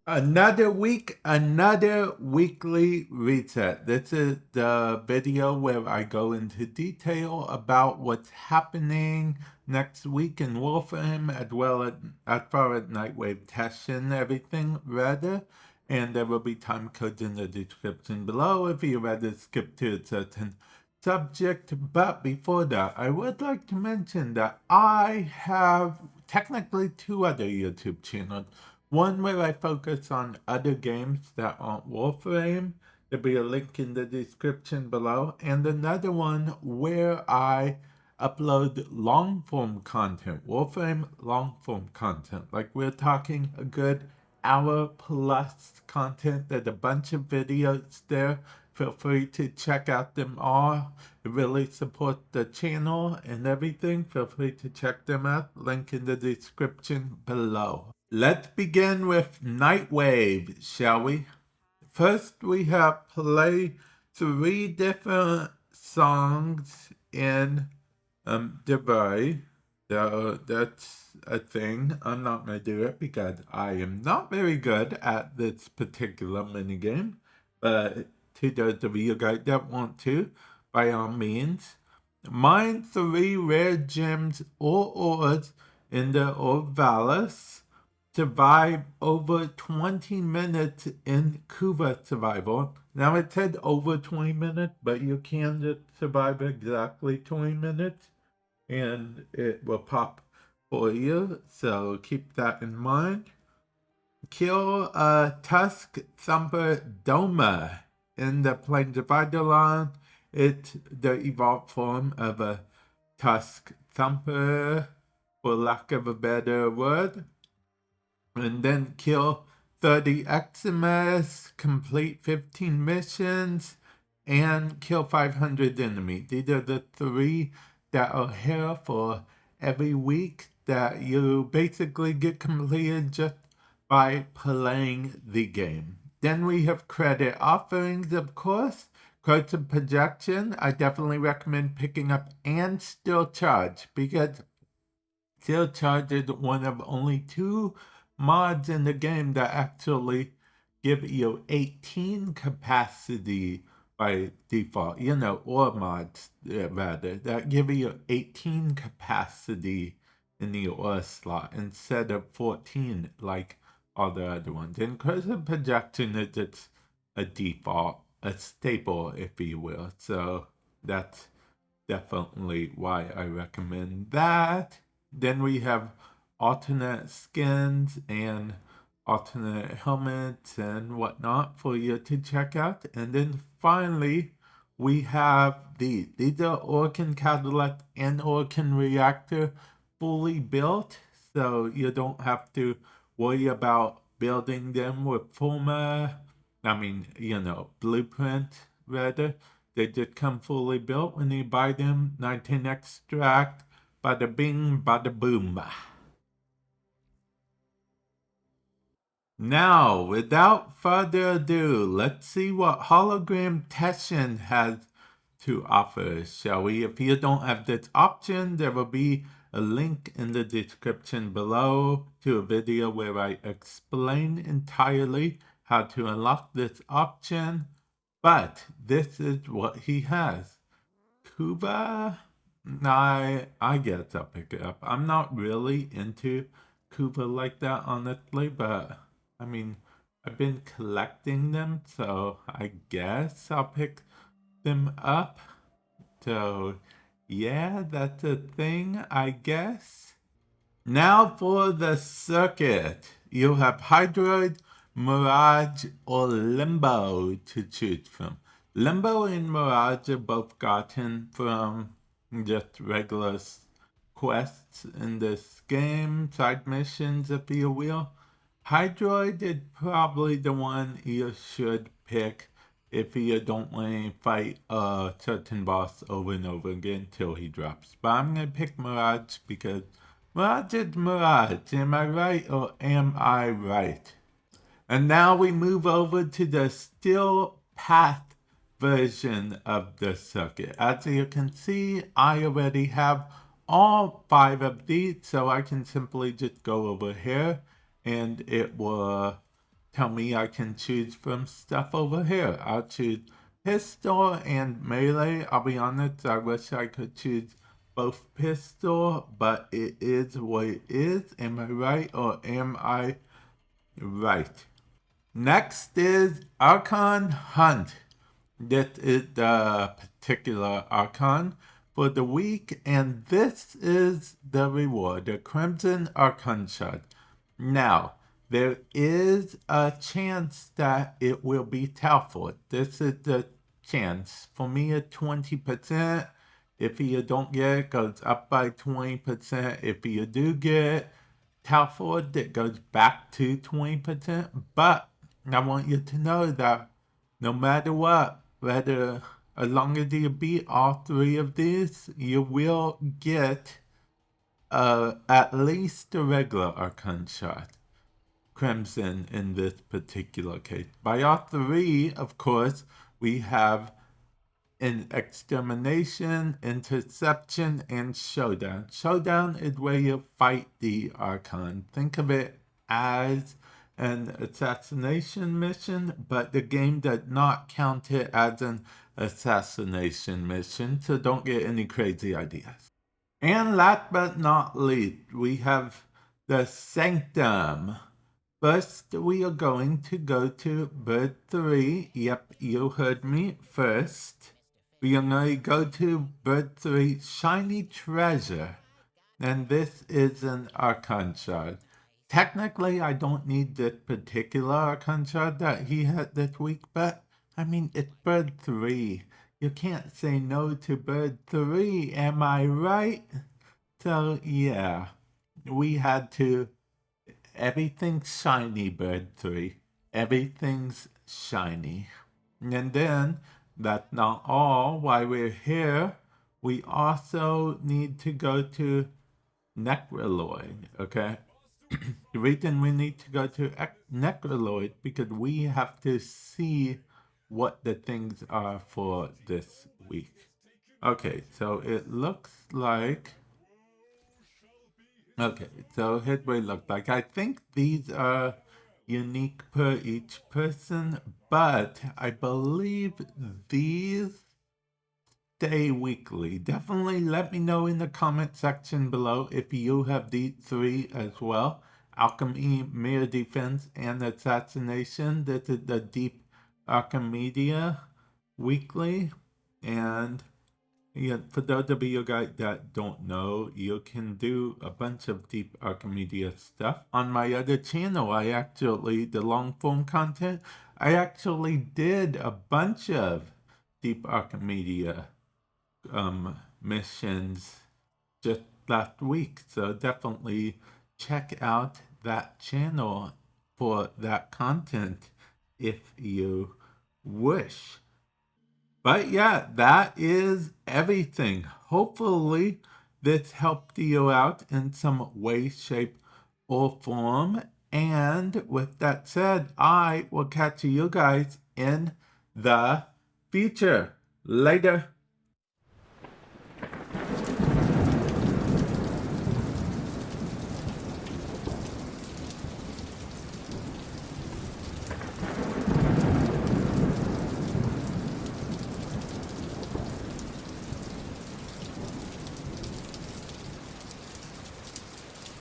Another week, another weekly reset. This is the video where I go into detail about what's happening next week in Warframe, as far as Nightwave Teshin, everything rather. And there will be time codes in the description below if you rather skip to a certain subject. But before that, I would like to mention that I have technically two other YouTube channels. One where I focus on other games that aren't Warframe. There'll be a link in the description below. And another one where I upload long form content, Warframe long form content. Like we're talking a good hour plus content. There's a bunch of videos there. Feel free to check out them all. It really supports the channel and everything. Feel free to check them out. Link in the description below. Let's begin with Nightwave, shall we? First, we have play 3 different songs in Dubai. So that's a thing. I'm not going to do it because I am not very good at this particular minigame. But to those of you guys that want to, by all means, mine 3 rare gems or ores in the Orvalis. Survive over 20 minutes in Cuba survival. Now it said over 20 minutes, but you can just survive exactly 20 minutes and it will pop for you. So keep that in mind. Kill a Tusk Thumper Doma in the Plains of Eidolon. It's the evolved form of a Tusk Thumper, for lack of a better word. And then kill 30 Eximus, complete 15 missions, and kill 500 enemies. These are the 3 that are here for every week that you basically get completed just by playing the game. Then we have credit offerings, of course. Codes of projection, I definitely recommend picking up and Still Charge, because Still Charge is one of only 2 mods in the game that actually give you 18 capacity by default, or mods rather, that give you 18 capacity in the ore slot instead of 14 like all the other ones. And because of projection, it's a default, a staple, if you will. So that's definitely why I recommend that. Then we have alternate skins and alternate helmets and whatnot for you to check out. And then finally, we have these. These are Orkan Catalyst and Orkan Reactor fully built, so you don't have to worry about building them with blueprint rather. They just come fully built when you buy them. 19 extract, bada bing, bada boom. Now, without further ado, let's see what Hologram Teshin has to offer, shall we? If you don't have this option, there will be a link in the description below to a video where I explain entirely how to unlock this option. But this is what he has. Cuba, I guess I'll pick it up. I'm not really into Cuba like that, honestly, but I mean, I've been collecting them, so I guess I'll pick them up. So, yeah, that's a thing, I guess. Now for the circuit. You have Hydroid, Mirage, or Limbo to choose from. Limbo and Mirage are both gotten from just regular quests in this game, side missions if you will. Hydroid is probably the one you should pick if you don't want to fight a certain boss over and over again till he drops. But I'm going to pick Mirage because Mirage is Mirage. Am I right or am I right? And now we move over to the Steel Path version of the circuit. As you can see, I already have all 5 of these, so I can simply just go over here and it will tell me I can choose from stuff over here. I'll choose pistol and melee. I'll be honest, I wish I could choose both pistol, but it is what it is. Am I right or am I right? Next is Archon Hunt. This is the particular Archon for the week, and this is the reward, the Crimson Archon shot. Now, there is a chance that it will be Talford. This is the chance. For me, it's 20%. If you don't get it, it goes up by 20%. If you do get Talford, it goes back to 20%. But I want you to know that no matter what, whether as long as you beat all three of these, you will get at least the regular Archon shot. Crimson in this particular case. By all three, of course, we have an extermination, interception, and showdown. Showdown is where you fight the Archon. Think of it as an assassination mission, but the game does not count it as an assassination mission, so don't get any crazy ideas. And last but not least, we have the Sanctum. First, we are going to go to bird 3. Yep, you heard me first. We are going to go to bird 3, Shiny Treasure. And this is an Archon shard. Technically, I don't need this particular Archon shard that he had this week, but I mean, it's bird 3. You can't say no to bird 3, am I right? So, yeah, we had to. Everything's shiny, bird 3. Everything's shiny. And then, that's not all. While we're here, we also need to go to Necroloid, okay? The reason we need to go to Necroloid because we have to see what the things are for this week. Okay, so it looks like... Okay, so here's what it looks like. I think these are unique per each person, but I believe these stay weekly. Definitely let me know in the comment section below if you have these three as well. Alchemy, Mere Defense, and Assassination. This is the Deep Archimedia weekly, and yeah, for those of you guys that don't know, you can do a bunch of Deep Archimedia stuff. On my other channel, the long form content, I actually did a bunch of Deep Archimedia missions just last week. So definitely check out that channel for that content if you wish. But yeah, that is everything. Hopefully this helped you out in some way, shape, or form. And with that said, I will catch you guys in the future. Later.